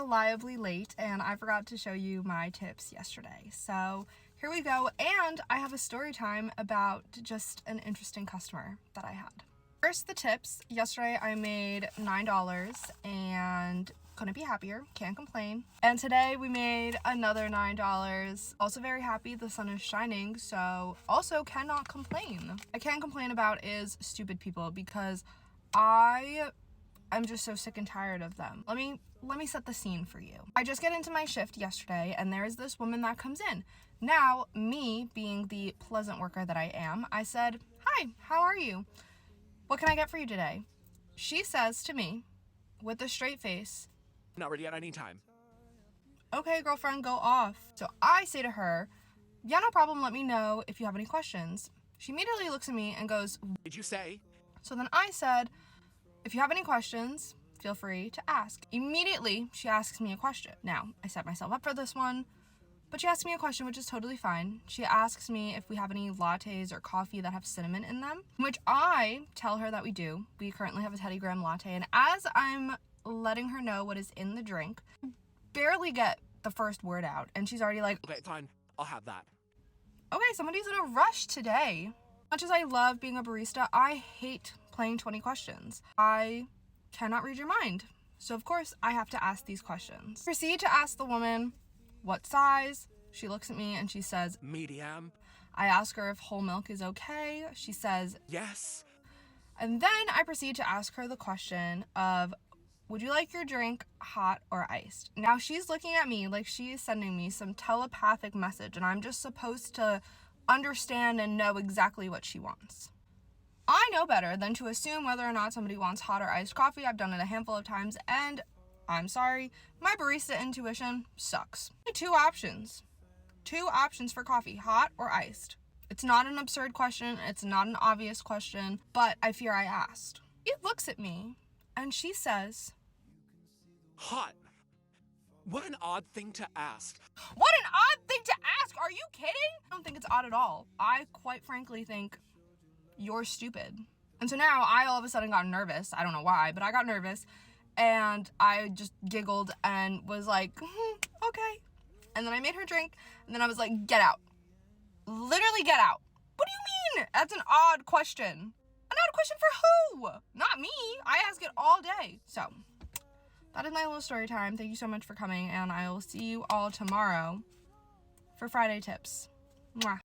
reliably late and I forgot to show you my tips yesterday. So here we go, and I have a story time about just an interesting customer that I had. First, the tips. Yesterday I made $9 and couldn't be happier, can't complain. And today we made another $9. Also very happy, the sun is shining, so also cannot complain. I can complain about is stupid people, because I'm just so sick and tired of them. Let me set the scene for you. I just get into my shift yesterday and there is this woman that comes in. Now, me being the pleasant worker that I am, I said, "Hi, how are you? What can I get for you today?" She says to me with a straight face, "Not ready at any time." "Okay, girlfriend, go off." So I say to her, "Yeah, no problem, let me know if you have any questions." She immediately looks at me and goes, "Did you say?" So then I said, "If you have any questions, feel free to ask." Immediately, she asks me a question. Now, I set myself up for this one, but she asked me a question, which is totally fine. She asks me if we have any lattes or coffee that have cinnamon in them, which I tell her that we do. We currently have a Teddy Graham latte, and as I'm letting her know what is in the drink, barely get the first word out, and she's already like, "Okay, fine, I'll have that." Okay, somebody's in a rush today. Much as I love being a barista, I hate playing 20 questions. I cannot read your mind. So of course I have to ask these questions. Proceed to ask the woman, what size? She looks at me and she says, "Medium." I ask her if whole milk is okay. She says, "Yes." and then I proceed to ask her the question of, would you like your drink hot or iced? Now she's looking at me like she is sending me some telepathic message and I'm just supposed to understand and know exactly what she wants. I know better than to assume whether or not somebody wants hot or iced coffee. I've done it a handful of times and I'm sorry, my barista intuition sucks. Two options for coffee, hot or iced. It's not an absurd question, it's not an obvious question, but I fear I asked. She looks at me and she says, "Hot. What an odd thing to ask." What an odd thing to ask! Are you kidding? I don't think it's odd at all. I quite frankly think you're stupid. And so now I all of a sudden got nervous. I don't know why, but I got nervous and I just giggled and was like, okay. And then I made her drink and then I was like, get out. Literally get out. What do you mean? That's an odd question. An odd question for who? Not me. I ask it all day. So that is my little story time. Thank you so much for coming and I will see you all tomorrow for Friday tips. Mwah.